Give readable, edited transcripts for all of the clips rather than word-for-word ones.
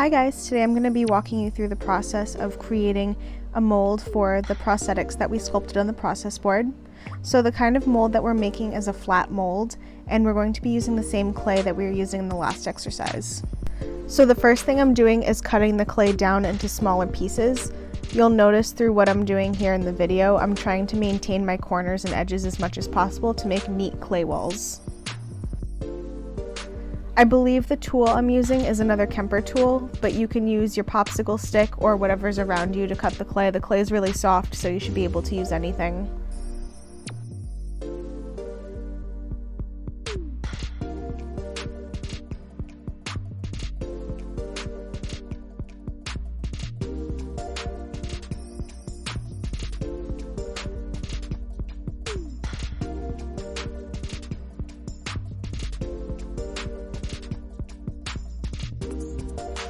Hi guys, today I'm going to be walking you through the process of creating a mold for the prosthetics that we sculpted on the process board. So the kind of mold that we're making is a flat mold, and we're going to be using the same clay that we were using in the last exercise. So the first thing I'm doing is cutting the clay down into smaller pieces. You'll notice through what I'm doing here in the video, I'm trying to maintain my corners and edges as much as possible to make neat clay walls. I believe the tool I'm using is another Kemper tool, but you can use your popsicle stick or whatever's around you to cut the clay. The clay is really soft, so you should be able to use anything.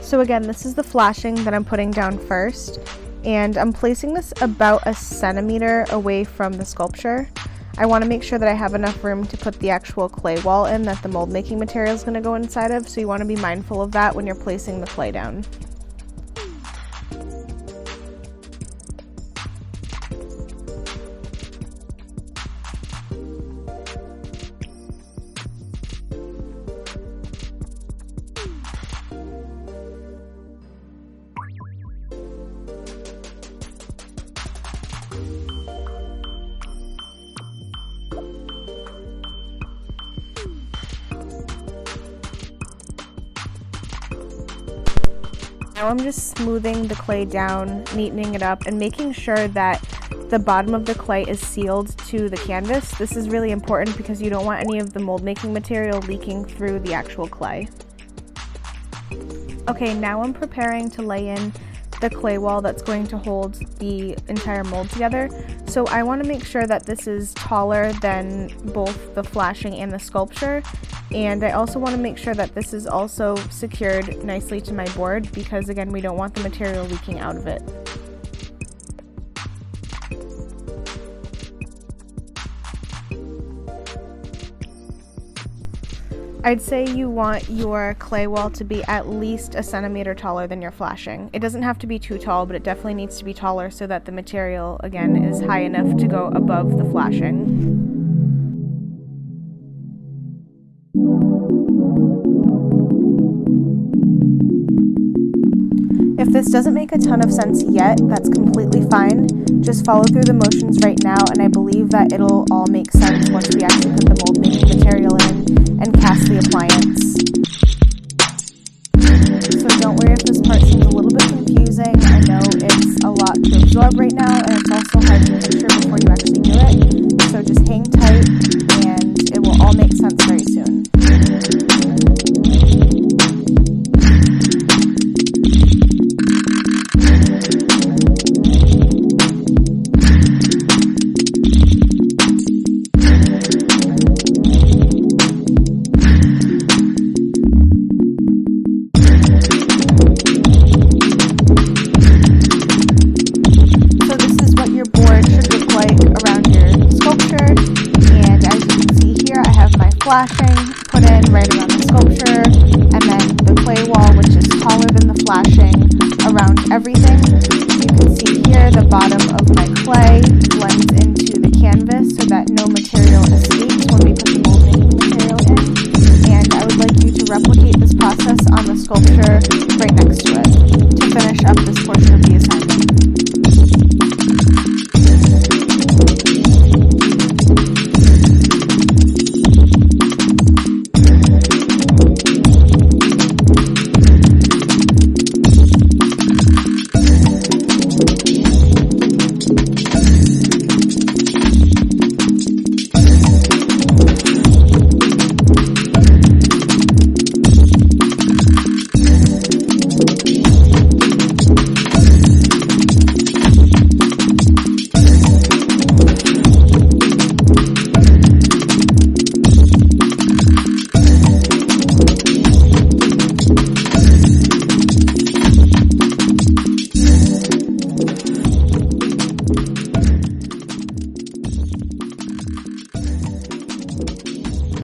So again, this is the flashing that I'm putting down first, and I'm placing this about a centimeter away from the sculpture. I want to make sure that I have enough room to put the actual clay wall in that the mold making material is going to go inside of, so you want to be mindful of that when you're placing the clay down. Now I'm just smoothing the clay down, neatening it up, and making sure that the bottom of the clay is sealed to the canvas. This is really important because you don't want any of the mold making material leaking through the actual clay. Okay, now I'm preparing to lay in the clay wall that's going to hold the entire mold together. So I want to make sure that this is taller than both the flashing and the sculpture, and I also want to make sure that this is also secured nicely to my board because again, we don't want the material leaking out of it. I'd say you want your clay wall to be at least a centimeter taller than your flashing. It doesn't have to be too tall, but it definitely needs to be taller so that the material, again, is high enough to go above the flashing. If this doesn't make a ton of sense yet, that's completely fine. Just follow through the motions right now, and I believe that it'll all make sense once we actually put the mold making material in and cast the appliance. So don't worry if this part seems a little bit confusing. I know it's a lot to absorb right now, and it's also hard to picture before you actually do it. So just hang tight, and it will all make sense very soon. Flashing put in right around the sculpture, and then the clay wall, which is taller than the flashing, around everything. You can see here the bottom of my clay blends into the canvas so that no material escapes when we put the mold making material in. And I would like you to replicate this process on the sculpture right next to it to finish up this portion of the